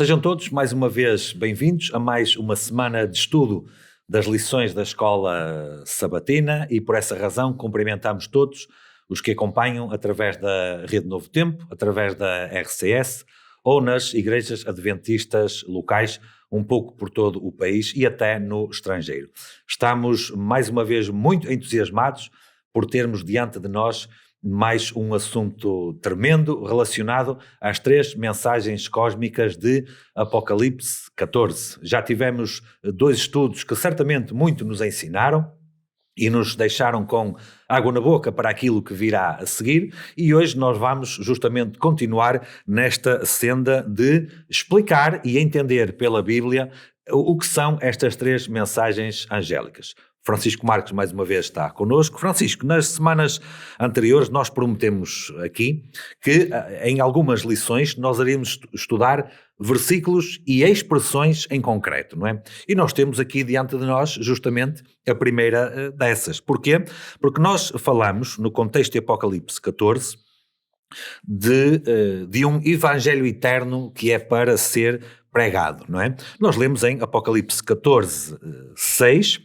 Sejam todos mais uma vez bem-vindos a mais uma semana de estudo das lições da Escola Sabatina e por essa razão cumprimentamos todos os que acompanham através da Rede Novo Tempo, através da RCS ou nas igrejas adventistas locais um pouco por todo o país e até no estrangeiro. Estamos mais uma vez muito entusiasmados por termos diante de nós mais um assunto tremendo relacionado às 3 mensagens cósmicas de Apocalipse 14. Já tivemos 2 estudos que certamente muito nos ensinaram e nos deixaram com água na boca para aquilo que virá a seguir, e hoje nós vamos justamente continuar nesta senda de explicar e entender pela Bíblia o que são estas 3 mensagens angélicas. Francisco Marques mais uma vez está connosco. Francisco, nas semanas anteriores nós prometemos aqui que em algumas lições nós iríamos estudar versículos e expressões em concreto, não é? E nós temos aqui diante de nós justamente a primeira dessas. Porquê? Porque nós falamos no contexto de Apocalipse 14 de um evangelho eterno que é para ser pregado, não é? Nós lemos em Apocalipse 14, 6,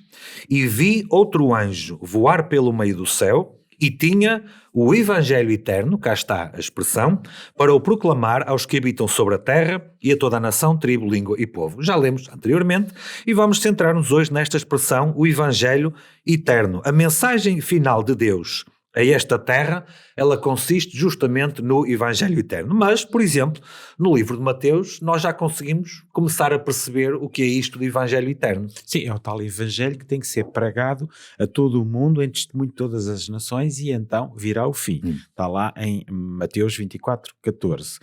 e vi outro anjo voar pelo meio do céu e tinha o evangelho eterno, cá está a expressão, para o proclamar aos que habitam sobre a terra e a toda a nação, tribo, língua e povo. Já lemos anteriormente e vamos centrar-nos hoje nesta expressão, o evangelho eterno. A mensagem final de Deus a esta terra, ela consiste justamente no Evangelho Eterno. Mas, por exemplo, no livro de Mateus, nós já conseguimos começar a perceber o que é isto do Evangelho Eterno. Sim, é o tal Evangelho que tem que ser pregado a todo o mundo, em testemunho de todas as nações, e então virá o fim. Está lá em Mateus 24, 14.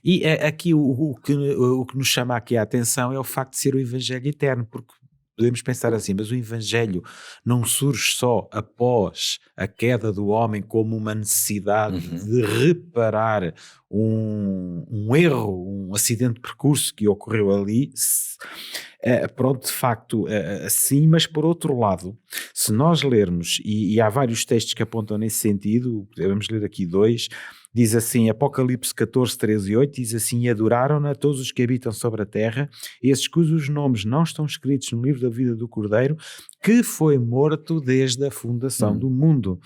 E aqui o que nos chama aqui a atenção é o facto de ser o Evangelho Eterno, porque podemos pensar assim, mas o Evangelho não surge só após a queda do homem como uma necessidade de reparar um erro, um acidente de percurso que ocorreu ali. Pronto, de facto, sim, mas por outro lado, se nós lermos, e há vários textos que apontam nesse sentido, vamos ler aqui 2, diz assim, Apocalipse 14, 13 e 8, diz assim, e adoraram-na todos os que habitam sobre a terra, esses cujos nomes não estão escritos no livro da vida do Cordeiro, que foi morto desde a fundação do mundo.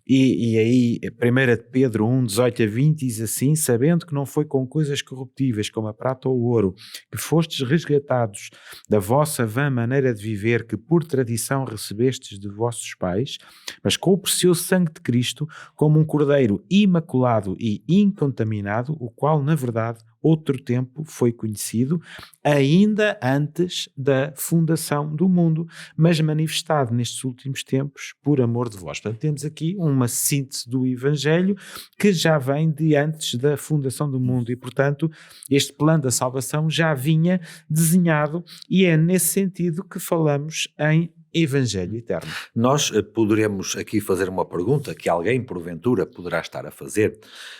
E aí, 1 Pedro 1, 18 a 20 diz assim, sabendo que não foi com coisas corruptíveis como a prata ou o ouro, que fostes resgatados da vossa vã maneira de viver, que por tradição recebestes de vossos pais, mas com o precioso sangue de Cristo, como um cordeiro imaculado e incontaminado, o qual, na verdade, outro tempo foi conhecido, ainda antes da fundação do mundo, mas manifestado nestes últimos tempos por amor de vós. Portanto, temos aqui uma síntese do Evangelho que já vem de antes da fundação do mundo e, portanto, este plano da salvação já vinha desenhado e é nesse sentido que falamos em Evangelho Eterno. Nós poderemos aqui fazer uma pergunta que alguém, porventura, poderá estar a fazer,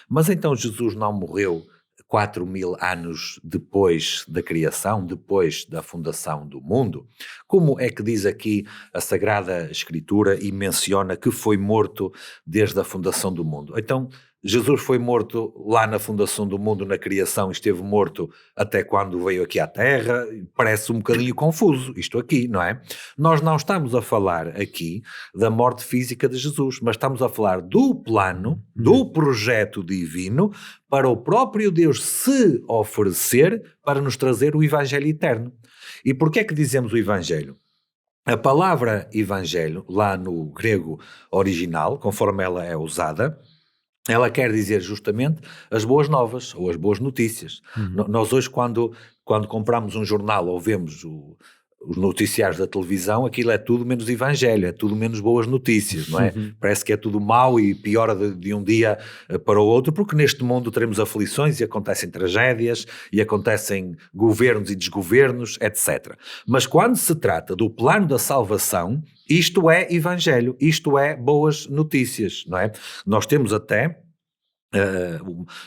mas então Jesus não morreu 4.000 anos depois da criação, depois da fundação do mundo? Como é que diz aqui a Sagrada Escritura e menciona que foi morto desde a fundação do mundo? Então, Jesus foi morto lá na fundação do mundo, na criação, esteve morto até quando veio aqui à Terra? Parece um bocadinho confuso isto aqui, não é? Nós não estamos a falar aqui da morte física de Jesus, mas estamos a falar do plano, do projeto divino, para o próprio Deus se oferecer para nos trazer o Evangelho Eterno. E porquê é que dizemos o Evangelho? A palavra Evangelho, lá no grego original, conforme ela é usada, ela quer dizer justamente as boas novas ou as boas notícias. Nós hoje, quando compramos um jornal ou vemos os noticiários da televisão, aquilo é tudo menos evangelho, é tudo menos boas notícias, não é? Parece que é tudo mau e piora de um dia para o outro, porque neste mundo teremos aflições e acontecem tragédias e acontecem governos e desgovernos, etc. Mas quando se trata do plano da salvação, isto é evangelho, isto é boas notícias, não é? Nós temos até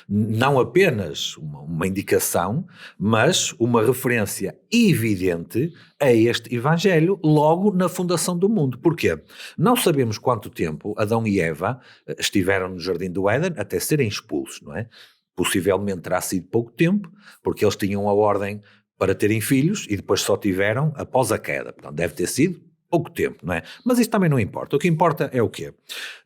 não apenas uma indicação, mas uma referência evidente a este Evangelho logo na fundação do mundo. Porquê? Não sabemos quanto tempo Adão e Eva estiveram no Jardim do Éden até serem expulsos, não é? Possivelmente terá sido pouco tempo, porque eles tinham a ordem para terem filhos e depois só tiveram após a queda. Portanto, deve ter sido pouco tempo, não é? Mas isso também não importa. O que importa é o quê?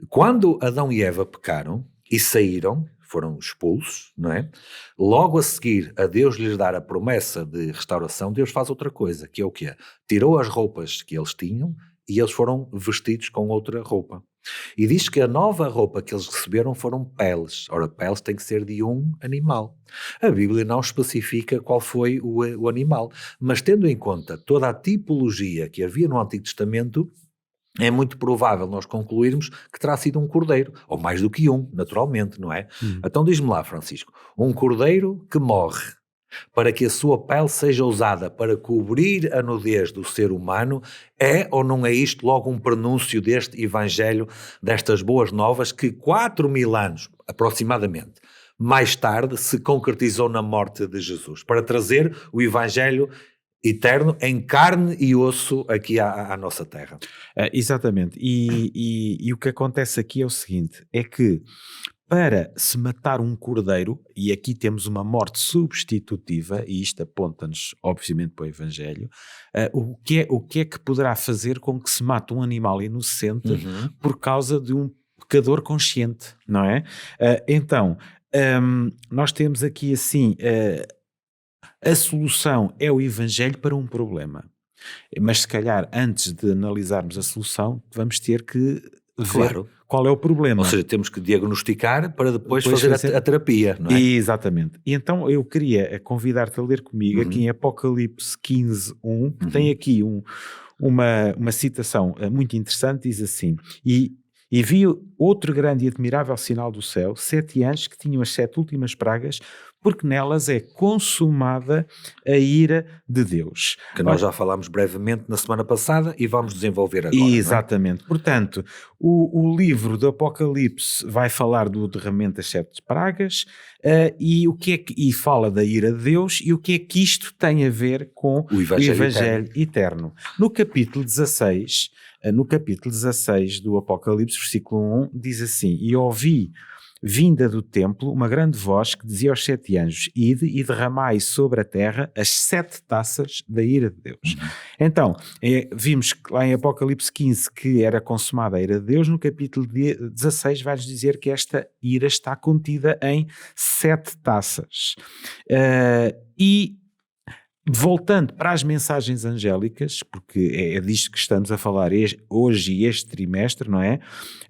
Quando Adão e Eva pecaram e saíram, foram expulsos, não é? Logo a seguir a Deus lhes dar a promessa de restauração, Deus faz outra coisa, que é o quê? Tirou as roupas que eles tinham e eles foram vestidos com outra roupa. E diz que a nova roupa que eles receberam foram peles. Ora, peles tem que ser de um animal. A Bíblia não especifica qual foi o animal, mas tendo em conta toda a tipologia que havia no Antigo Testamento, é muito provável nós concluirmos que terá sido um cordeiro, ou mais do que um, naturalmente, não é? Então diz-me lá, Francisco, um cordeiro que morre para que a sua pele seja usada para cobrir a nudez do ser humano, é ou não é isto logo um prenúncio deste evangelho, destas boas novas, que 4.000 anos, aproximadamente, mais tarde se concretizou na morte de Jesus, para trazer o evangelho eterno em carne e osso aqui à nossa terra. Exatamente. E o que acontece aqui é o seguinte, é que para se matar um cordeiro, e aqui temos uma morte substitutiva, e isto aponta-nos obviamente para o Evangelho, o que é que poderá fazer com que se mate um animal inocente por causa de um pecador consciente, não é? Então, nós temos aqui assim, a solução é o Evangelho para um problema. Mas se calhar antes de analisarmos a solução, vamos ter que ver qual é o problema. Ou seja, temos que diagnosticar para depois fazer a terapia, não é? Exatamente. E então eu queria convidar-te a ler comigo aqui em Apocalipse 15:1, que tem aqui uma citação muito interessante, diz assim: E vi outro grande e admirável sinal do céu, 7 anjos que tinham as 7 últimas pragas, porque nelas é consumada a ira de Deus. Que nós já falámos brevemente na semana passada e vamos desenvolver agora. Exatamente. Não é? Portanto, o livro do Apocalipse vai falar do derramamento das 7 pragas e fala da ira de Deus, e o que é que isto tem a ver com o Evangelho eterno. No capítulo 16 do Apocalipse, versículo 1, diz assim: E ouvi, vinda do templo, uma grande voz que dizia aos 7 anjos: Ide e derramai sobre a terra as 7 taças da ira de Deus. Então, vimos lá em Apocalipse 15 que era consumada a ira de Deus. No capítulo 16 vai-nos dizer que esta ira está contida em 7 taças. E voltando para as mensagens angélicas, porque é disto que estamos a falar hoje e este trimestre, não é?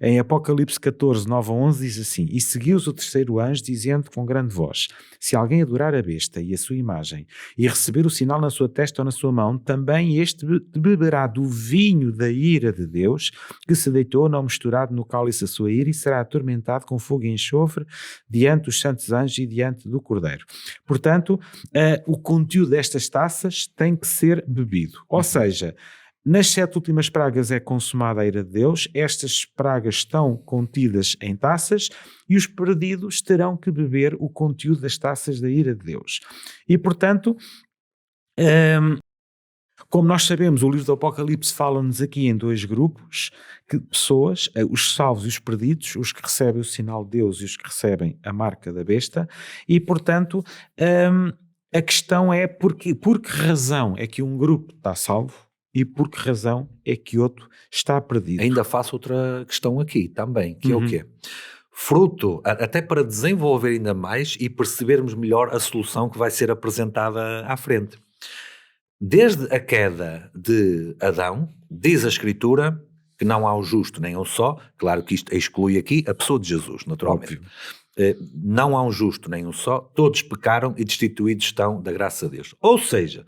Em Apocalipse 14, 9 a 11 diz assim: E seguiu-os o terceiro anjo, dizendo com grande voz: Se alguém adorar a besta e a sua imagem, e receber o sinal na sua testa ou na sua mão, também este beberá do vinho da ira de Deus, que se deitou não misturado no cálice da sua ira, e será atormentado com fogo e enxofre diante dos santos anjos e diante do Cordeiro. Portanto, o conteúdo destas taças tem que ser bebido. Ou seja, nas 7 últimas pragas é consumada a ira de Deus, estas pragas estão contidas em taças e os perdidos terão que beber o conteúdo das taças da ira de Deus. E, portanto, como nós sabemos, o livro do Apocalipse fala-nos aqui em 2 grupos de pessoas, os salvos e os perdidos, os que recebem o sinal de Deus e os que recebem a marca da besta, e, portanto, a questão é por que razão é que um grupo está salvo e por que razão é que outro está perdido. Ainda faço outra questão aqui também, que é o quê? Fruto, até para desenvolver ainda mais e percebermos melhor a solução que vai ser apresentada à frente. Desde a queda de Adão, diz a Escritura que não há um justo nem um só, claro que isto exclui aqui a pessoa de Jesus, naturalmente. Óbvio. Não há um justo nem um só, todos pecaram e destituídos estão da graça de Deus. Ou seja,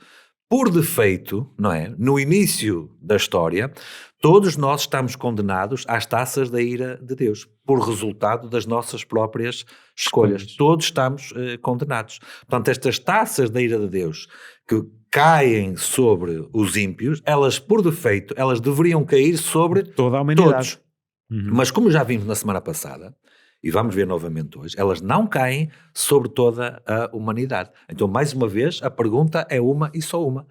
por defeito, não é? No início da história, todos nós estamos condenados às taças da ira de Deus, por resultado das nossas próprias escolhas. Todos estamos condenados. Portanto, estas taças da ira de Deus que caem sobre os ímpios, elas, por defeito, elas deveriam cair sobre toda a humanidade. Todos. Mas como já vimos na semana passada, e vamos ver novamente hoje, elas não caem sobre toda a humanidade. Então, mais uma vez, a pergunta é uma e só uma.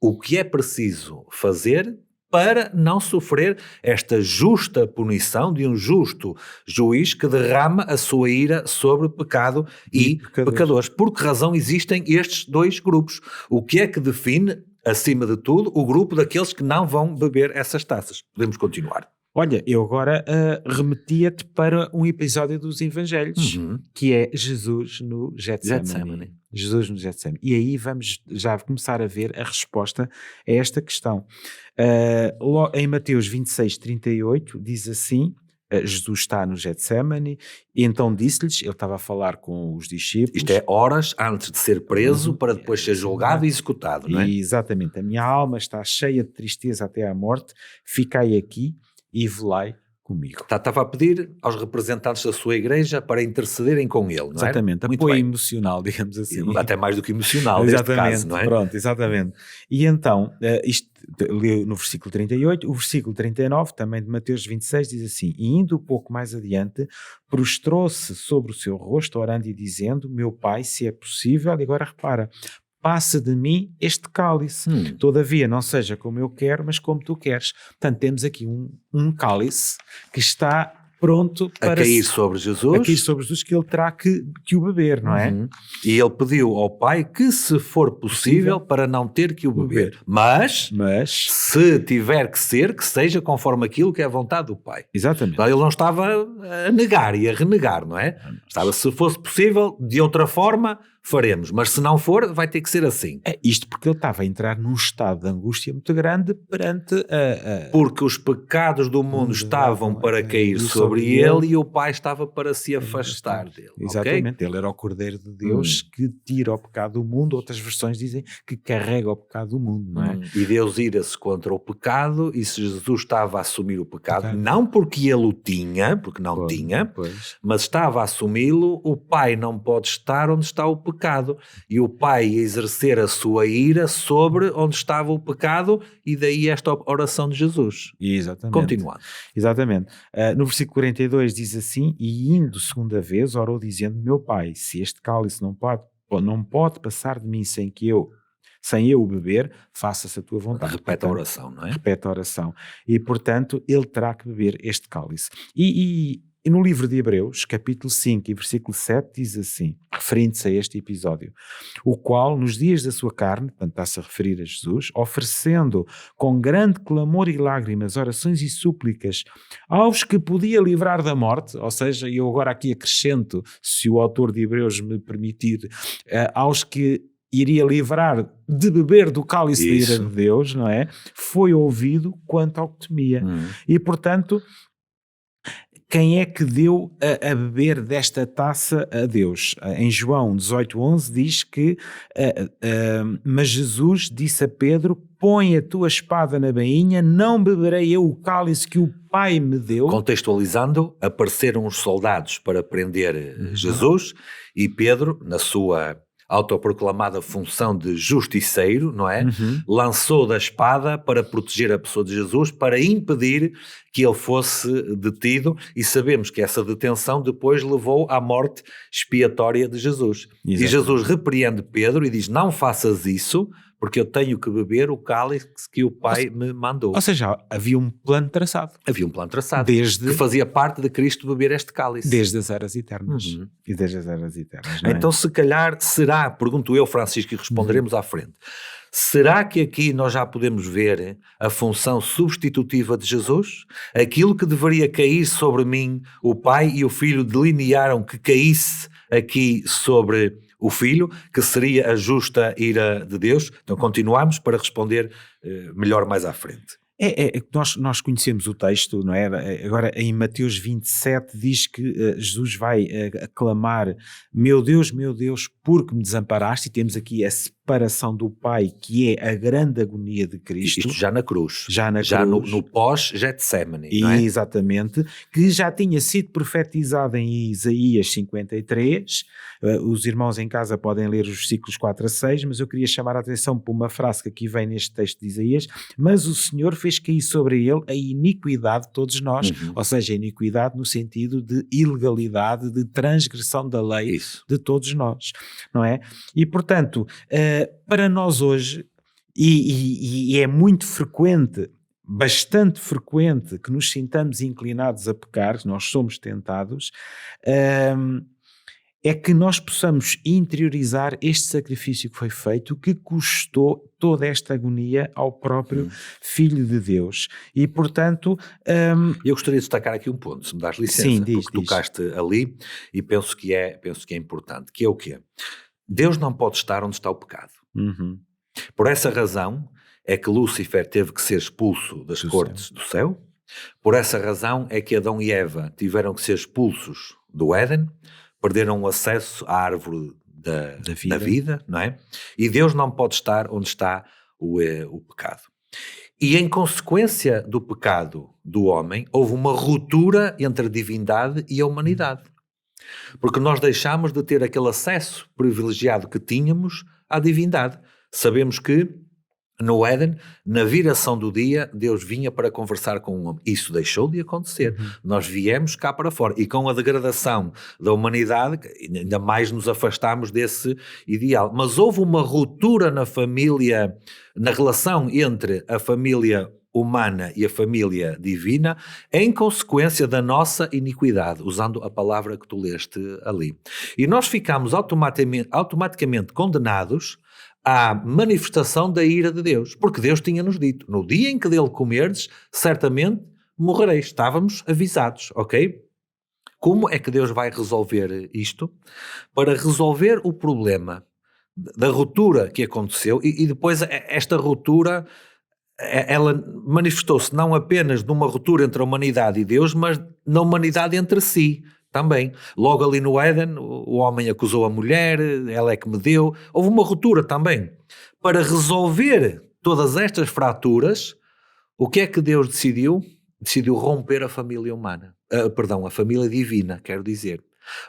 O que é preciso fazer para não sofrer esta justa punição de um justo juiz que derrama a sua ira sobre pecado e pecadores. Por que razão existem estes dois grupos? O que é que define, acima de tudo, o grupo daqueles que não vão beber essas taças? Podemos continuar. Olha, eu agora remetia-te para um episódio dos Evangelhos, que é Jesus no Getsemane. Jesus no Getsemane. E aí vamos já começar a ver a resposta a esta questão. Em Mateus 26, 38, diz assim, Jesus está no Getsemane, e então disse-lhes, ele estava a falar com os discípulos. Isto é horas antes de ser preso para depois ser julgado e executado, não é? Exatamente. A minha alma está cheia de tristeza até à morte, ficai aqui e velai comigo. Estava a pedir aos representantes da sua igreja para intercederem com ele, não é? Exatamente, apoio emocional, digamos assim. Até mais do que emocional, neste caso, não é? Pronto, exatamente. E então, isto li no versículo 38, o versículo 39, também de Mateus 26, diz assim, e indo um pouco mais adiante, prostrou-se sobre o seu rosto, orando e dizendo, meu Pai, se é possível, e agora repara, passa de mim este cálice. Todavia, não seja como eu quero, mas como tu queres. Portanto, temos aqui um cálice que está pronto para cair sobre Jesus. A cair sobre Jesus, que ele terá que o beber, não é? E ele pediu ao Pai que, se for possível, para não ter que o beber. Mas, se tiver que ser, que seja conforme aquilo que é a vontade do Pai. Exatamente. Então, ele não estava a negar e a renegar, não é? Estava, se fosse possível, de outra forma, faremos. Mas se não for, vai ter que ser assim. É isto porque ele estava a entrar num estado de angústia muito grande perante porque os pecados do mundo estavam para cair sobre ele e o Pai estava para se afastar dele. Exatamente. Okay? Ele era o Cordeiro de Deus que tira o pecado do mundo. Outras versões dizem que carrega o pecado do mundo, não é? E Deus ira-se contra o pecado, e se Jesus estava a assumir o pecado, não porque ele o tinha, porque não tinha, mas estava a assumi-lo, o Pai não pode estar onde está o pecado. E o Pai ia exercer a sua ira sobre onde estava o pecado, e daí esta oração de Jesus. Exatamente. Continuando. Exatamente. No versículo 42 diz assim, e indo segunda vez, orou dizendo, meu Pai, se este cálice não pode passar de mim sem eu o beber, faça-se a tua vontade. Repete a oração, não é? Repete a oração. E, portanto, ele terá que beber este cálice. E no livro de Hebreus, capítulo 5 e versículo 7, diz assim, referindo-se a este episódio, o qual, nos dias da sua carne, portanto está-se a referir a Jesus, oferecendo com grande clamor e lágrimas, orações e súplicas aos que podia livrar da morte, ou seja, eu agora aqui acrescento, se o autor de Hebreus me permitir, aos que iria livrar de beber do cálice da ira de Deus, não é? Foi ouvido quanto ao que temia. E, portanto, quem é que deu a beber desta taça a Deus? Em João 18:11 diz que mas Jesus disse a Pedro, põe a tua espada na bainha, não beberei eu o cálice que o Pai me deu. Contextualizando, apareceram os soldados para prender Jesus, e Pedro, na sua autoproclamada função de justiceiro, não é? Lançou da espada para proteger a pessoa de Jesus, para impedir que ele fosse detido, e sabemos que essa detenção depois levou à morte expiatória de Jesus. Exatamente. E Jesus repreende Pedro e diz, não faças isso, porque eu tenho que beber o cálice que o Pai me mandou. Ou seja, havia um plano traçado. Havia um plano traçado, que fazia parte de Cristo beber este cálice. Desde as eras eternas. E desde as eras eternas. Então, se calhar, será, pergunto eu, Francisco, e responderemos à frente, será que aqui nós já podemos ver a função substitutiva de Jesus? Aquilo que deveria cair sobre mim, o Pai e o Filho delinearam que caísse aqui sobre o Filho, que seria a justa ira de Deus. Então continuamos para responder melhor mais à frente. Nós conhecemos o texto, não é? Agora em Mateus 27 diz que Jesus vai aclamar, meu Deus, por que me desamparaste? E temos aqui a separação do Pai, que é a grande agonia de Cristo. Isto já na cruz. Já no pós-Getsemane, não é? Exatamente, que já tinha sido profetizado em Isaías 53. Os irmãos em casa podem ler os versículos 4 a 6, mas eu queria chamar a atenção para uma frase que aqui vem neste texto de Isaías, mas o Senhor fez cair sobre ele a iniquidade de todos nós, ou seja, a iniquidade no sentido de ilegalidade, de transgressão da lei de todos nós, não é? E portanto, para nós hoje, e é muito frequente bastante frequente que nos sintamos inclinados a pecar, nós somos tentados, é que nós possamos interiorizar este sacrifício que foi feito, que custou toda esta agonia ao próprio Filho de Deus. E, portanto... Eu gostaria de destacar aqui um ponto, se me dás licença, sim, diz. Tocaste ali e penso que é importante, que é o quê? Deus não pode estar onde está o pecado. Por essa razão é que Lúcifer teve que ser expulso das cortes do céu. Por essa razão é que Adão e Eva tiveram que ser expulsos do Éden, perderam o acesso à árvore da vida, não é? E Deus não pode estar onde está o pecado. E em consequência do pecado do homem, houve uma ruptura entre a divindade e a humanidade. Porque nós deixámos de ter aquele acesso privilegiado que tínhamos à divindade. Sabemos que no Éden, na viração do dia, Deus vinha para conversar com o homem. Isso deixou de acontecer. Nós viemos cá para fora. E com a degradação da humanidade, ainda mais nos afastámos desse ideal. Mas houve uma ruptura na família, na relação entre a família humana e a família divina, em consequência da nossa iniquidade, usando a palavra que tu leste ali. E nós ficamos automaticamente condenados à manifestação da ira de Deus, porque Deus tinha-nos dito, no dia em que dele comerdes, certamente morrereis. Estávamos avisados, ok? Como é que Deus vai resolver isto? Para resolver o problema da ruptura que aconteceu, e depois esta ruptura, ela manifestou-se não apenas numa ruptura entre a humanidade e Deus, mas na humanidade entre si também. Logo ali no Éden, o homem acusou a mulher, ela é que me deu. Houve uma ruptura também. Para resolver todas estas fraturas, o que é que Deus decidiu? Decidiu romper a família humana. A família divina, quero dizer.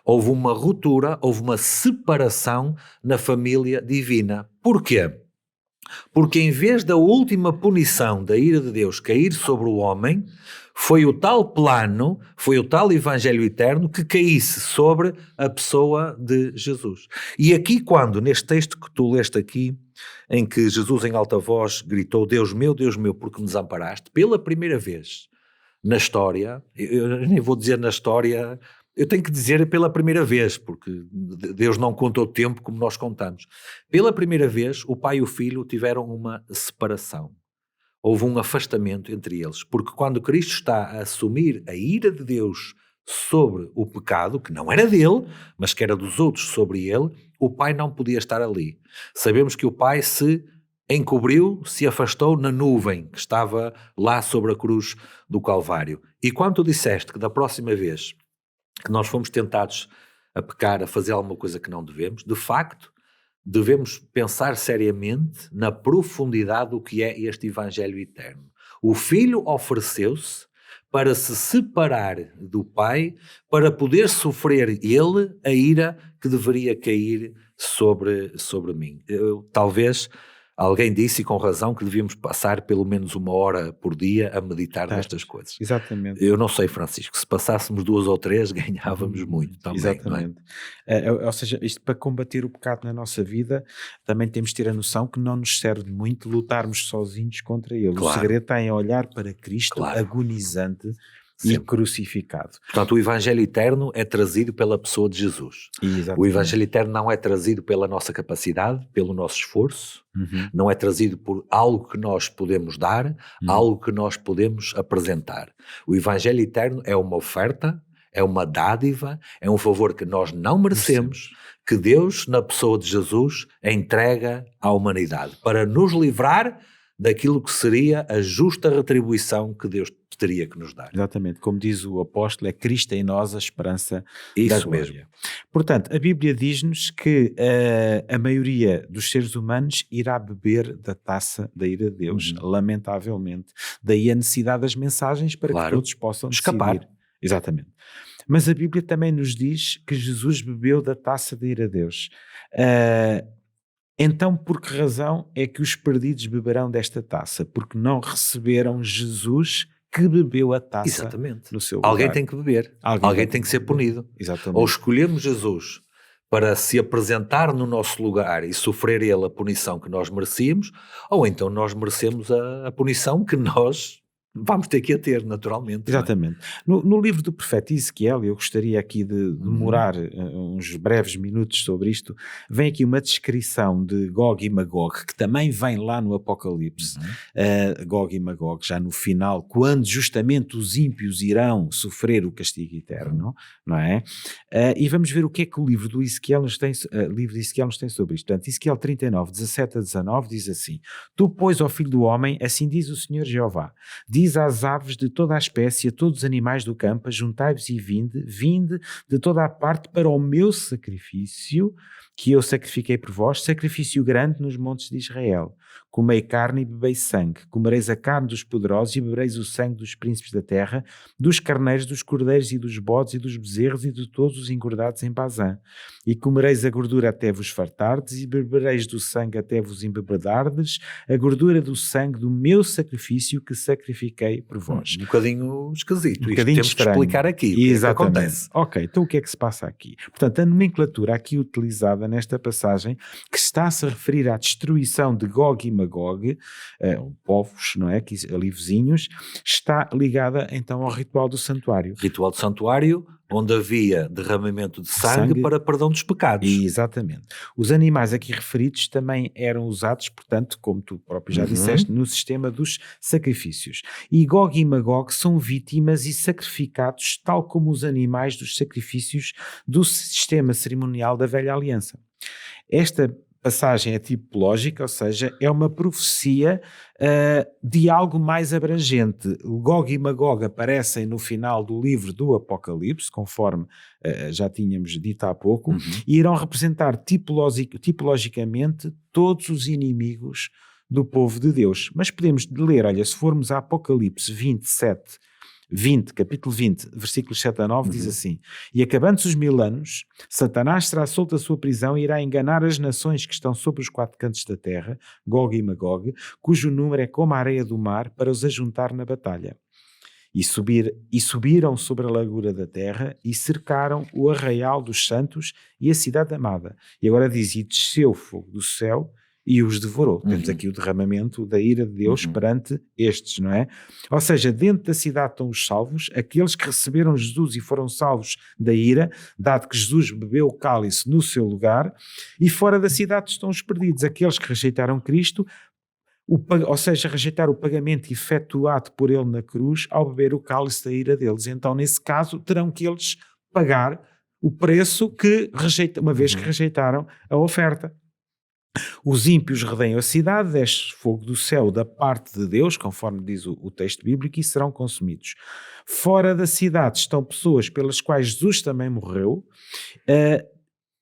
Houve uma ruptura, houve uma separação na família divina. Porquê? Porque em vez da última punição da ira de Deus cair sobre o homem, foi o tal plano, foi o tal evangelho eterno que caísse sobre a pessoa de Jesus. E aqui quando, neste texto que tu leste aqui, em que Jesus em alta voz gritou, Deus meu, por que me desamparaste? Pela primeira vez na história, eu nem vou dizer na história, eu tenho que dizer pela primeira vez, porque Deus não conta o tempo como nós contamos. Pela primeira vez, o pai e o filho tiveram uma separação. Houve um afastamento entre eles, porque quando Cristo está a assumir a ira de Deus sobre o pecado, que não era dele, mas que era dos outros sobre ele, o pai não podia estar ali. Sabemos que o pai se encobriu, se afastou na nuvem que estava lá sobre a cruz do Calvário. E quando tu disseste que da próxima vez que nós fomos tentados a pecar, a fazer alguma coisa que não devemos, de facto, devemos pensar seriamente na profundidade do que é este Evangelho eterno. O Filho ofereceu-se para se separar do Pai, para poder sofrer ele a ira que deveria cair sobre mim. Talvez alguém disse, e com razão, que devíamos passar pelo menos 1 hora por dia a meditar nestas coisas. Exatamente. Eu não sei, Francisco, se passássemos 2 ou 3 ganhávamos muito também. Exatamente. Não é? Ou seja, isto para combater o pecado na nossa vida, também temos de ter a noção que não nos serve muito lutarmos sozinhos contra ele. Claro. O segredo está em olhar para Cristo, claro, agonizante, sim, e crucificado. Portanto, o Evangelho eterno é trazido pela pessoa de Jesus. Exatamente. O Evangelho eterno não é trazido pela nossa capacidade, pelo nosso esforço, não é trazido por algo que nós podemos dar, algo que nós podemos apresentar. O Evangelho eterno é uma oferta, é uma dádiva, é um favor que nós não merecemos, que Deus, na pessoa de Jesus, entrega à humanidade, para nos livrar daquilo que seria a justa retribuição que Deus teria que nos dar. Exatamente, como diz o apóstolo, é Cristo em nós a esperança isso da glória. Mesmo. Portanto, a Bíblia diz-nos que a maioria dos seres humanos irá beber da taça da ira de Deus, lamentavelmente. Daí a necessidade das mensagens para que todos possam escapar. Decidir. Exatamente. Mas a Bíblia também nos diz que Jesus bebeu da taça da ira de Deus. Então, por que razão é que os perdidos beberão desta taça? Porque não receberam Jesus que bebeu a taça. Exatamente. No seu lugar. Alguém tem que beber. Alguém tem que ser punido. Exatamente. Ou escolhemos Jesus para se apresentar no nosso lugar e sofrer ele a punição que nós merecíamos, ou então nós merecemos a punição que nós vamos ter que a ter, naturalmente. Exatamente. No livro do profeta Ezequiel, eu gostaria aqui de demorar uns breves minutos sobre isto, vem aqui uma descrição de Gog e Magog, que também vem lá no Apocalipse. Gog e Magog, já no final, quando justamente os ímpios irão sofrer o castigo eterno, não é? E vamos ver o que é que o livro do Ezequiel nos tem, sobre isto. Portanto, Ezequiel 39, 17 a 19 diz assim: Tu, pois, ó filho do homem, assim diz o Senhor Jeová, diz às aves de toda a espécie, a todos os animais do campo, juntai-vos e vinde de toda a parte para o meu sacrifício, que eu sacrifiquei por vós, sacrifício grande nos montes de Israel. Comei carne e bebei sangue, comereis a carne dos poderosos e bebereis o sangue dos príncipes da terra, dos carneiros, dos cordeiros e dos bodes e dos bezerros e de todos os engordados em Bazã. E comereis a gordura até vos fartardes e bebereis do sangue até vos embebedardes, a gordura do sangue do meu sacrifício que sacrifiquei por vós. Um bocadinho esquisito. Um bocadinho temos estranho. que explicar aqui o que é que acontece. Ok, então o que é que se passa aqui? Portanto, a nomenclatura aqui utilizada nesta passagem, que está-se a referir à destruição de Gog e Magog, povos, não é, ali vizinhos, está ligada então ao ritual do santuário. Ritual do santuário, onde havia derramamento de sangue para perdão dos pecados. Exatamente. Os animais aqui referidos também eram usados, portanto, como tu próprio já disseste, no sistema dos sacrifícios. E Gog e Magog são vítimas e sacrificados tal como os animais dos sacrifícios do sistema cerimonial da Velha Aliança. Esta passagem é tipológica, ou seja, é uma profecia de algo mais abrangente. Gog e Magog aparecem no final do livro do Apocalipse, conforme já tínhamos dito há pouco, e irão representar tipologicamente todos os inimigos do povo de Deus. Mas podemos ler, olha, se formos a Apocalipse 20, capítulo 20, versículos 7 a 9, diz assim: E acabando-se os 1000 anos, Satanás será solto da sua prisão e irá enganar as nações que estão sobre os 4 cantos da terra, Gog e Magog, cujo número é como a areia do mar, para os ajuntar na batalha. E subiram sobre a largura da terra e cercaram o arraial dos santos e a cidade amada. E agora diz: E desceu fogo do céu e os devorou. Temos aqui o derramamento da ira de Deus perante estes, não é? Ou seja, dentro da cidade estão os salvos, aqueles que receberam Jesus e foram salvos da ira, dado que Jesus bebeu o cálice no seu lugar, e fora da cidade estão os perdidos, aqueles que rejeitaram Cristo, ou seja, rejeitar o pagamento efetuado por ele na cruz ao beber o cálice da ira deles. Então, nesse caso, terão que eles pagar o preço que uma vez que rejeitaram a oferta. Os ímpios rodeiam a cidade, desce fogo do céu da parte de Deus, conforme diz o texto bíblico, e serão consumidos. Fora da cidade estão pessoas pelas quais Jesus também morreu,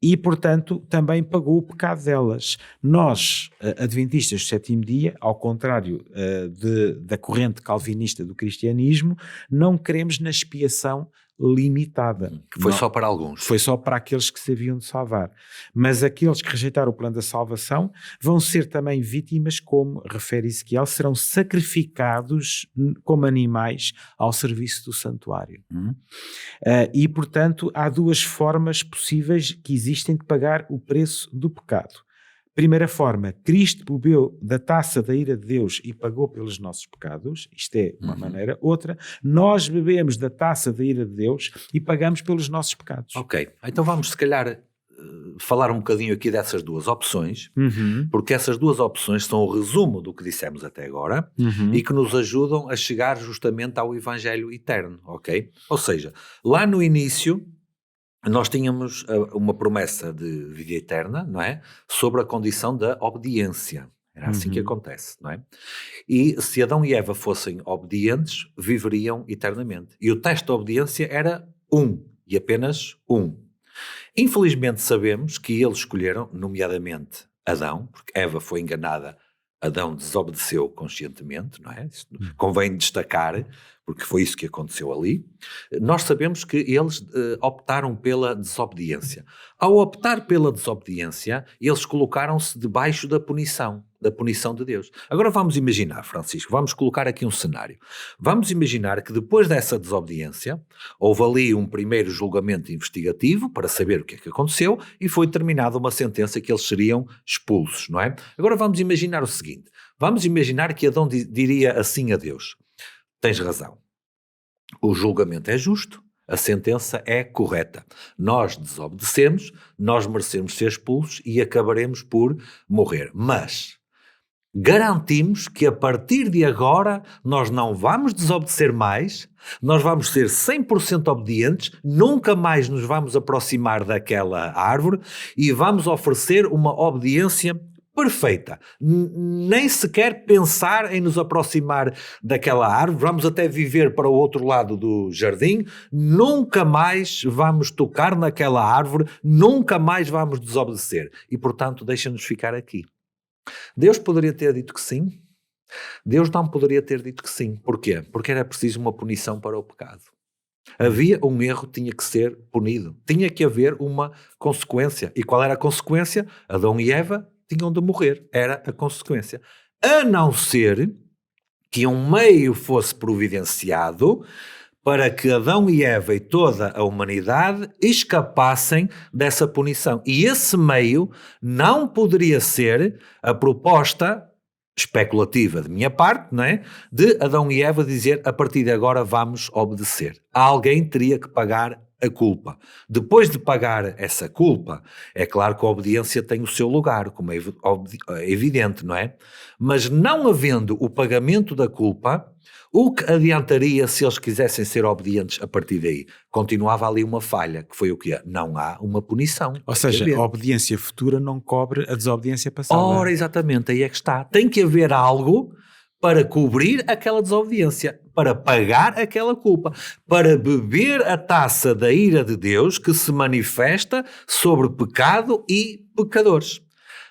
e, portanto, também pagou o pecado delas. Nós, adventistas do sétimo dia, ao contrário da corrente calvinista do cristianismo, não cremos na expiação limitada. Que foi só para alguns. Foi só para aqueles que se haviam de salvar. Mas aqueles que rejeitaram o plano da salvação vão ser também vítimas, como refere Ezequiel, serão sacrificados como animais ao serviço do santuário. E, portanto, há duas formas possíveis que existem de pagar o preço do pecado. Primeira forma, Cristo bebeu da taça da ira de Deus e pagou pelos nossos pecados. Isto é uma maneira. Outra, nós bebemos da taça da ira de Deus e pagamos pelos nossos pecados. Ok, então vamos se calhar falar um bocadinho aqui dessas duas opções, porque essas duas opções são o resumo do que dissemos até agora e que nos ajudam a chegar justamente ao Evangelho eterno, ok? Ou seja, lá no início nós tínhamos uma promessa de vida eterna, não é? Sobre a condição da obediência. Era assim que acontece, não é? E se Adão e Eva fossem obedientes, viveriam eternamente. E o teste de obediência era e apenas um. Infelizmente sabemos que eles escolheram, nomeadamente Adão, porque Eva foi enganada, Adão desobedeceu conscientemente, não é? Isto convém destacar, porque foi isso que aconteceu ali. Nós sabemos que eles optaram pela desobediência. Ao optar pela desobediência, eles colocaram-se debaixo da punição de Deus. Agora vamos imaginar, Francisco, vamos colocar aqui um cenário. Vamos imaginar que depois dessa desobediência, houve ali um primeiro julgamento investigativo para saber o que é que aconteceu e foi determinada uma sentença que eles seriam expulsos, não é? Agora vamos imaginar o seguinte, vamos imaginar que Adão diria assim a Deus: tens razão. O julgamento é justo, a sentença é correta. Nós desobedecemos, nós merecemos ser expulsos e acabaremos por morrer. Mas garantimos que a partir de agora nós não vamos desobedecer mais, nós vamos ser 100% obedientes, nunca mais nos vamos aproximar daquela árvore e vamos oferecer uma obediência perfeita. Nem sequer pensar em nos aproximar daquela árvore, vamos até viver para o outro lado do jardim, nunca mais vamos tocar naquela árvore, nunca mais vamos desobedecer. E portanto deixa-nos ficar aqui. Deus poderia ter dito que sim? Deus não poderia ter dito que sim. Porquê? Porque era preciso uma punição para o pecado. Havia um erro, tinha que ser punido. Tinha que haver uma consequência. E qual era a consequência? Adão e Eva tinham de morrer. Era a consequência. A não ser que um meio fosse providenciado para que Adão e Eva e toda a humanidade escapassem dessa punição. E esse meio não poderia ser a proposta especulativa de minha parte, não é? De Adão e Eva dizer, a partir de agora vamos obedecer. Alguém teria que pagar a culpa. Depois de pagar essa culpa, é claro que a obediência tem o seu lugar, como é evidente, não é? Mas não havendo o pagamento da culpa, o que adiantaria se eles quisessem ser obedientes a partir daí? Continuava ali uma falha, que foi o quê? Não há uma punição. Ou seja, a obediência futura não cobre a desobediência passada. Ora, exatamente, aí é que está. Tem que haver algo para cobrir aquela desobediência, para pagar aquela culpa, para beber a taça da ira de Deus que se manifesta sobre pecado e pecadores.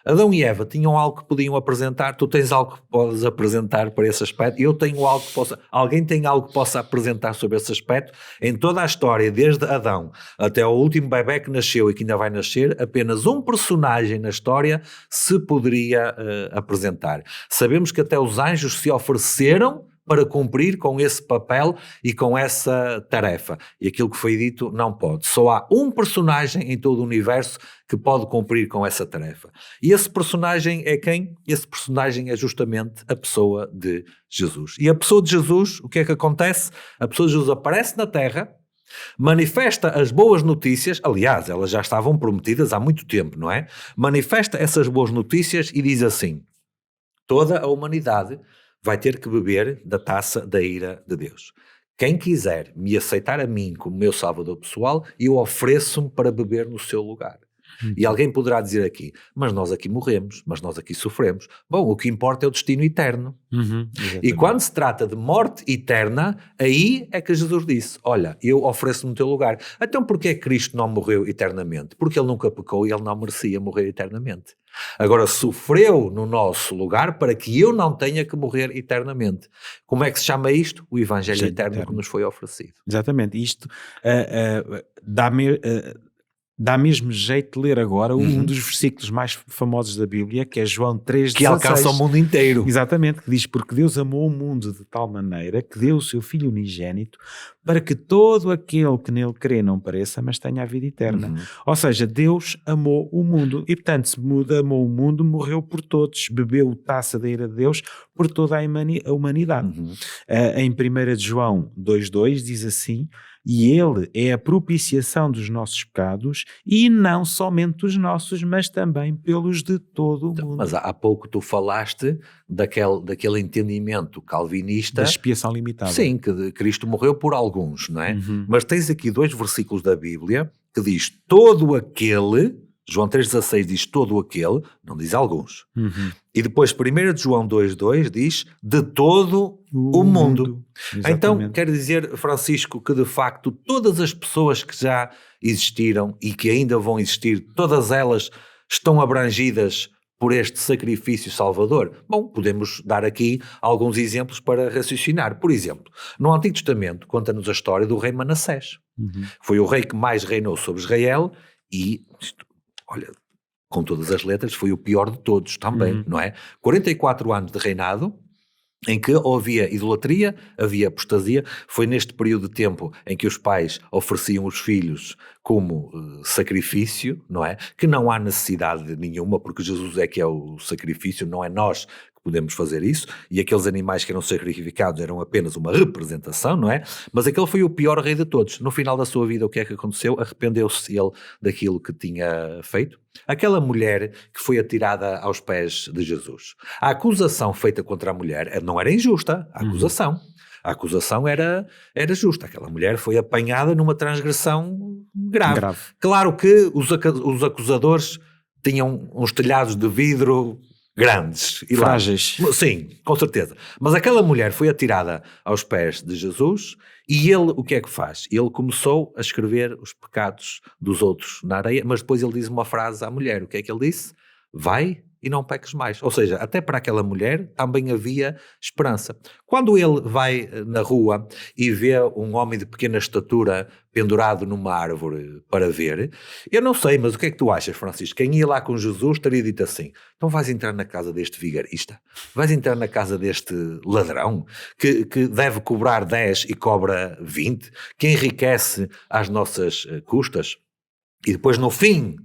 Adão e Eva tinham algo que podiam apresentar, tu tens algo que podes apresentar para esse aspecto, eu tenho algo que possa, alguém tem algo que possa apresentar sobre esse aspecto. Em toda a história, desde Adão até o último bebé que nasceu e que ainda vai nascer, apenas um personagem na história se poderia apresentar. Sabemos que até os anjos se ofereceram para cumprir com esse papel e com essa tarefa. E aquilo que foi dito não pode. Só há um personagem em todo o universo que pode cumprir com essa tarefa. E esse personagem é quem? Esse personagem é justamente a pessoa de Jesus. E a pessoa de Jesus, o que é que acontece? A pessoa de Jesus aparece na Terra, manifesta as boas notícias, aliás, elas já estavam prometidas há muito tempo, não é? Manifesta essas boas notícias e diz assim, toda a humanidade vai ter que beber da taça da ira de Deus. Quem quiser me aceitar a mim como meu salvador pessoal, eu ofereço-me para beber no seu lugar. E alguém poderá dizer aqui, mas nós aqui morremos, mas nós aqui sofremos. Bom, o que importa é o destino eterno. E quando se trata de morte eterna, aí é que Jesus disse, olha, eu ofereço-me no teu lugar. Então porquê é que Cristo não morreu eternamente? Porque ele nunca pecou e ele não merecia morrer eternamente. Agora sofreu no nosso lugar para que eu não tenha que morrer eternamente. Como é que se chama isto? O Evangelho eterno que nos foi oferecido. Exatamente. Isto dá mesmo jeito de ler agora um dos versículos mais famosos da Bíblia, que é João 3,16. Que alcança o mundo inteiro. Exatamente, que diz, porque Deus amou o mundo de tal maneira que deu o seu Filho unigénito para que todo aquele que nele crê não pereça, mas tenha a vida eterna. Ou seja, Deus amou o mundo e, portanto, se amou o mundo, morreu por todos, bebeu taça da ira de Deus por toda a humanidade. Em 1 João 2,2 diz assim, e ele é a propiciação dos nossos pecados e não somente os nossos, mas também pelos de todo o mundo. Mas há pouco tu falaste daquele entendimento calvinista. Da expiação limitada. Sim, que Cristo morreu por alguns, não é? Mas tens aqui 2 versículos da Bíblia que diz todo aquele, João 3,16 diz todo aquele, não diz alguns. E depois 1 João 2,2 diz de todo o mundo. Então quer dizer, Francisco, que de facto todas as pessoas que já existiram e que ainda vão existir, todas elas estão abrangidas por este sacrifício salvador? Bom, podemos dar aqui alguns exemplos para raciocinar. Por exemplo, no Antigo Testamento conta-nos a história do rei Manassés. Foi o rei que mais reinou sobre Israel e, olha, com todas as letras, foi o pior de todos também, não é? 44 anos de reinado, em que havia idolatria, havia apostasia. Foi neste período de tempo em que os pais ofereciam os filhos como sacrifício, não é? Que não há necessidade nenhuma, porque Jesus é que é o sacrifício, não é nós que podemos fazer isso, e aqueles animais que eram sacrificados eram apenas uma representação, não é? Mas aquele foi o pior rei de todos. No final da sua vida, o que é que aconteceu? Arrependeu-se ele daquilo que tinha feito. Aquela mulher que foi atirada aos pés de Jesus. A acusação feita contra a mulher não era injusta, a acusação. A acusação era justa. Aquela mulher foi apanhada numa transgressão grave. Claro que os acusadores tinham uns telhados de vidro grandes. E frágeis. Sim, com certeza. Mas aquela mulher foi atirada aos pés de Jesus e ele o que é que faz? Ele começou a escrever os pecados dos outros na areia, mas depois ele diz uma frase à mulher. O que é que ele disse? Vai e não peques mais. Ou seja, até para aquela mulher também havia esperança. Quando ele vai na rua e vê um homem de pequena estatura pendurado numa árvore para ver, eu não sei, mas o que é que tu achas, Francisco? Quem ia lá com Jesus teria dito assim: então vais entrar na casa deste vigarista? Vais entrar na casa deste ladrão que deve cobrar 10 e cobra 20? Que enriquece às nossas custas? E depois no fim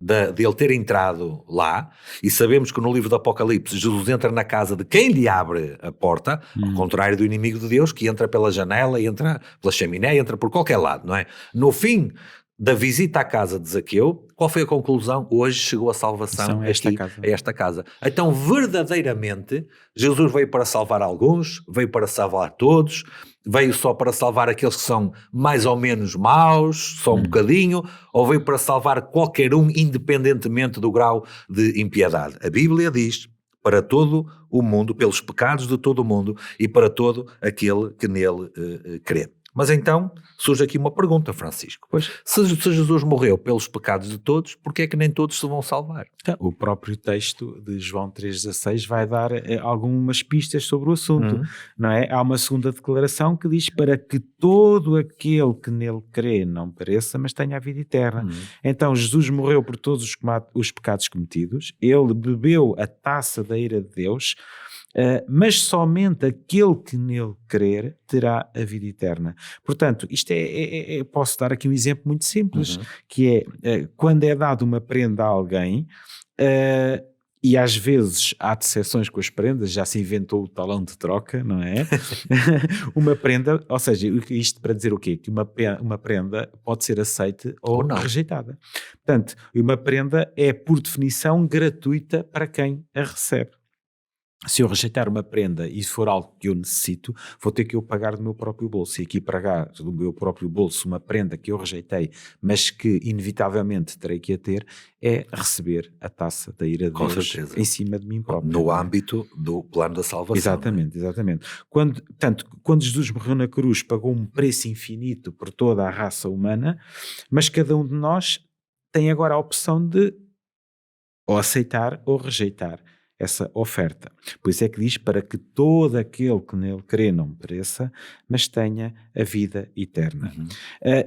de ele ter entrado lá, e sabemos que no livro do Apocalipse Jesus entra na casa de quem lhe abre a porta, ao contrário do inimigo de Deus, que entra pela janela, entra pela chaminé, entra por qualquer lado, não é? No fim da visita à casa de Zaqueu, qual foi a conclusão? Hoje chegou a salvação a esta casa. Então, verdadeiramente, Jesus veio para salvar alguns, veio para salvar todos, veio só para salvar aqueles que são mais ou menos maus, só um bocadinho, ou veio para salvar qualquer um, independentemente do grau de impiedade. A Bíblia diz: para todo o mundo, pelos pecados de todo o mundo e para todo aquele que nele crê. Mas então surge aqui uma pergunta, Francisco. Pois. Se Jesus morreu pelos pecados de todos, porquê é que nem todos se vão salvar? O próprio texto de João 3,16 vai dar algumas pistas sobre o assunto, não é? Há uma segunda declaração que diz: para que todo aquele que nele crê não pereça, mas tenha a vida eterna. Então Jesus morreu por todos os pecados cometidos, ele bebeu a taça da ira de Deus, mas somente aquele que nele crer terá a vida eterna. Portanto, isto posso dar aqui um exemplo muito simples, que é quando é dado uma prenda a alguém, e às vezes há decepções com as prendas, já se inventou o talão de troca, não é? Uma prenda, ou seja, isto para dizer o quê? Que uma prenda pode ser aceita ou não, rejeitada. Portanto, uma prenda é por definição gratuita para quem a recebe. Se eu rejeitar uma prenda e for algo que eu necessito, vou ter que eu pagar do meu próprio bolso. E aqui pagar do meu próprio bolso uma prenda que eu rejeitei, mas que inevitavelmente terei que a ter, é receber a taça da ira de Deus em cima de mim próprio. No âmbito do plano da salvação. Exatamente, exatamente. Quando Jesus morreu na cruz, pagou um preço infinito por toda a raça humana, mas cada um de nós tem agora a opção de ou aceitar ou rejeitar essa oferta. Por isso é que diz: para que todo aquele que nele crê não pereça, mas tenha a vida eterna.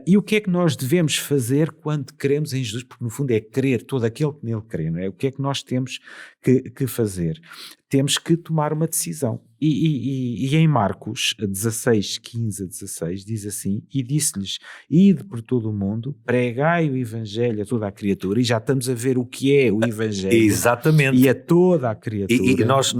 E o que é que nós devemos fazer quando cremos em Jesus? Porque no fundo é crer, todo aquele que nele crê, não é? O que é que nós temos que fazer? Temos que tomar uma decisão. E em Marcos 16, 15 a 16 diz assim: e disse-lhes: ide por todo o mundo, pregai o Evangelho a toda a criatura. E já estamos a ver o que é o Evangelho. Exatamente. E a toda a criatura. E nós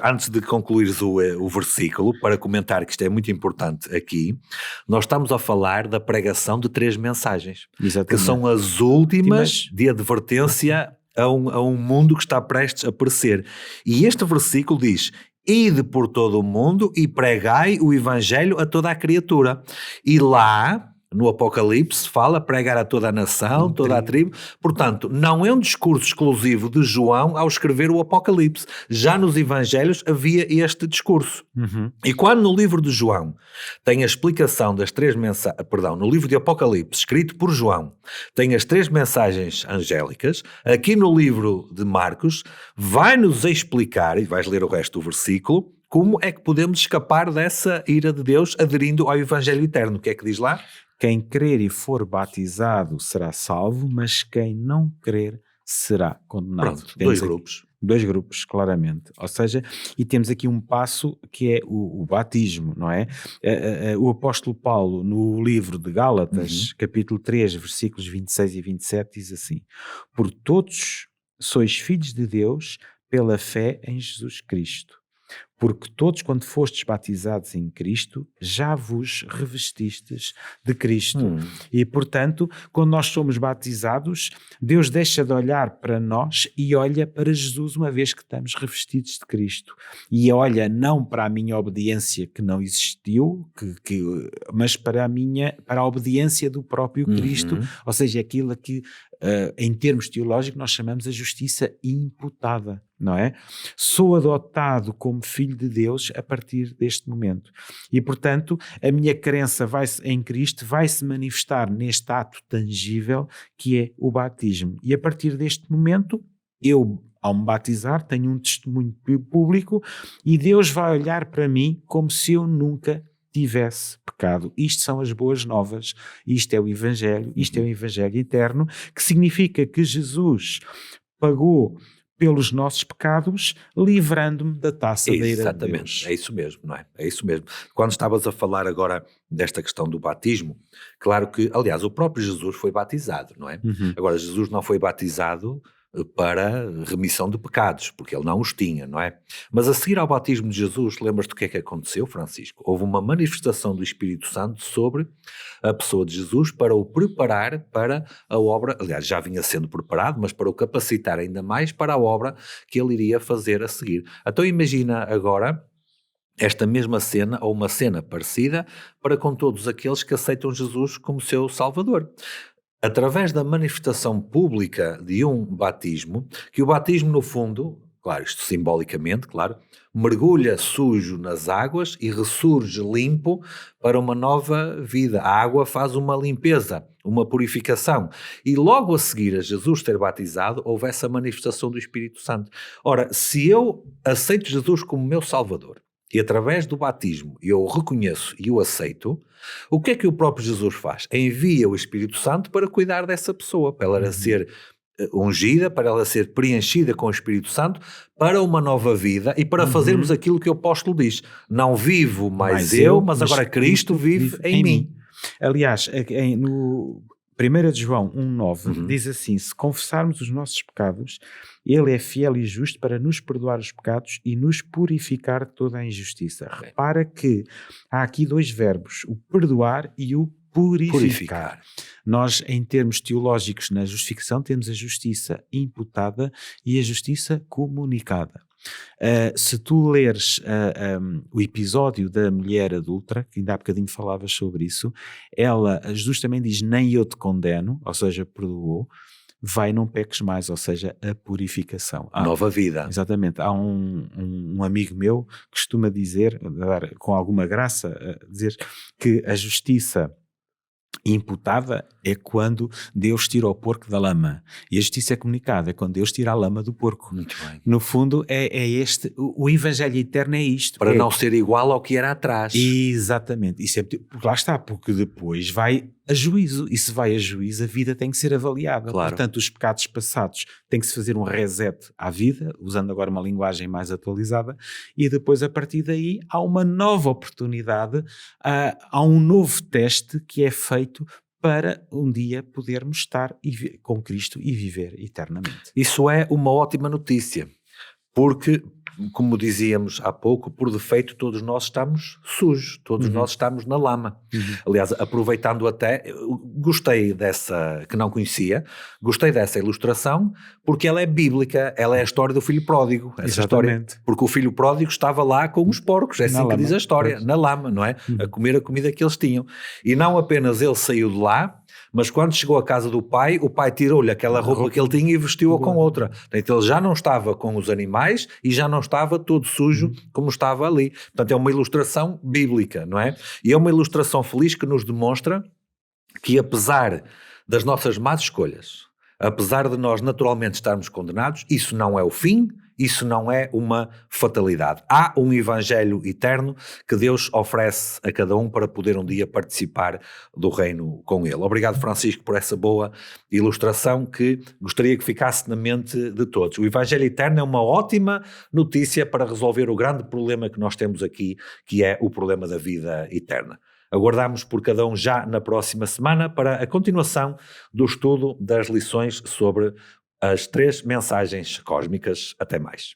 antes de concluires o versículo, para comentar que isto é muito importante aqui, nós estamos a falar da pregação de 3 mensagens. Exatamente. Que são as últimas de advertência a um mundo que está prestes a perecer. E este versículo diz: ide por todo o mundo e pregai o Evangelho a toda a criatura. E lá, no Apocalipse, fala pregar a toda a nação, toda a tribo. Portanto, não é um discurso exclusivo de João ao escrever o Apocalipse. Já nos Evangelhos havia este discurso. E quando no livro de João tem a explicação das 3 mensagens, no livro de Apocalipse, escrito por João, tem as 3 mensagens angélicas, aqui no livro de Marcos, vai-nos explicar, e vais ler o resto do versículo, como é que podemos escapar dessa ira de Deus aderindo ao Evangelho eterno. O que é que diz lá? Quem crer e for batizado será salvo, mas quem não crer será condenado. Pronto, 2 grupos. 2 grupos, claramente. Ou seja, e temos aqui um passo que é o batismo, não é? O apóstolo Paulo, no livro de Gálatas, capítulo 3, versículos 26 e 27, diz assim: por todos sois filhos de Deus pela fé em Jesus Cristo. Porque todos, quando fostes batizados em Cristo, já vos revestistes de Cristo. E, portanto, quando nós somos batizados, Deus deixa de olhar para nós e olha para Jesus, uma vez que estamos revestidos de Cristo. E olha não para a minha obediência que não existiu, mas para a obediência do próprio Cristo, ou seja, aquilo que, em termos teológicos, nós chamamos a justiça imputada. Não é? Sou adotado como filho de Deus a partir deste momento. E, portanto, a minha crença em Cristo vai se manifestar neste ato tangível que é o batismo. E a partir deste momento, eu, ao me batizar, tenho um testemunho público e Deus vai olhar para mim como se eu nunca tivesse pecado. Isto são as boas novas, isto é o Evangelho, isto é o Evangelho eterno, que significa que Jesus pagou pelos nossos pecados, livrando-me da taça da ira de Deus. Exatamente, é isso mesmo, não é? É isso mesmo. Quando estavas a falar agora desta questão do batismo, claro que, aliás, o próprio Jesus foi batizado, não é? Agora, Jesus não foi batizado para remissão de pecados, porque ele não os tinha, não é? Mas a seguir ao batismo de Jesus, lembras-te o que é que aconteceu, Francisco? Houve uma manifestação do Espírito Santo sobre a pessoa de Jesus para o preparar para a obra, aliás, já vinha sendo preparado, mas para o capacitar ainda mais para a obra que ele iria fazer a seguir. Então imagina agora esta mesma cena, ou uma cena parecida, para com todos aqueles que aceitam Jesus como seu Salvador. Através da manifestação pública de um batismo, que o batismo no fundo, claro, isto simbolicamente, claro, mergulha sujo nas águas e ressurge limpo para uma nova vida. A água faz uma limpeza, uma purificação. E logo a seguir a Jesus ter batizado, houve essa manifestação do Espírito Santo. Ora, se eu aceito Jesus como meu Salvador, e através do batismo eu o reconheço e o aceito, o que é que o próprio Jesus faz? Envia o Espírito Santo para cuidar dessa pessoa, para ela ser ungida, para ela ser preenchida com o Espírito Santo, para uma nova vida e para fazermos aquilo que o apóstolo diz. Não vivo mais eu, mas agora Cristo vive em mim. Aliás, no 1 de João 1,9 diz assim: se confessarmos os nossos pecados, Ele é fiel e justo para nos perdoar os pecados e nos purificar de toda a injustiça. Repara que há aqui dois verbos, o perdoar e o purificar. Nós, em termos teológicos, na justificação, temos a justiça imputada e a justiça comunicada. Se tu leres o episódio da mulher adulta, que ainda há bocadinho falavas sobre isso, Jesus também diz: nem eu te condeno, ou seja, perdoou, vai, não peques mais, ou seja, a purificação. Nova vida. Exatamente. Há um amigo meu que costuma dizer, com alguma graça, dizer que a justiça imputada é quando Deus tira o porco da lama, e a justiça comunicada é quando Deus tira a lama do porco. Muito bem. No fundo o Evangelho eterno é isto. Para não ser igual ao que era atrás. Exatamente. Isso lá está, porque depois vai a juízo, e se vai a juízo a vida tem que ser avaliada. Claro. Portanto, os pecados passados tem que se fazer um reset à vida, usando agora uma linguagem mais atualizada, e depois a partir daí há uma nova oportunidade, há um novo teste que é feito para um dia podermos estar com Cristo e viver eternamente. Isso é uma ótima notícia, porque, como dizíamos há pouco, por defeito todos nós estamos sujos, todos nós estamos na lama. Aliás, aproveitando até, gostei dessa, que não conhecia, gostei dessa ilustração, porque ela é bíblica, ela é a história do filho pródigo. Essa história, porque o filho pródigo estava lá com os porcos, é assim que diz a história, na lama, não é? A comer a comida que eles tinham. E não apenas ele saiu de lá, mas quando chegou à casa do pai, o pai tirou-lhe aquela roupa que ele tinha e vestiu-a com outra. Então ele já não estava com os animais e já não estava todo sujo como estava ali. Portanto, é uma ilustração bíblica, não é? E é uma ilustração feliz que nos demonstra que, apesar das nossas más escolhas, apesar de nós naturalmente estarmos condenados, isso não é o fim, isso não é uma fatalidade. Há um evangelho eterno que Deus oferece a cada um para poder um dia participar do reino com ele. Obrigado, Francisco, por essa boa ilustração que gostaria que ficasse na mente de todos. O evangelho eterno é uma ótima notícia para resolver o grande problema que nós temos aqui, que é o problema da vida eterna. Aguardamos por cada um já na próxima semana para a continuação do estudo das lições sobre as 3 mensagens cósmicas. Até mais.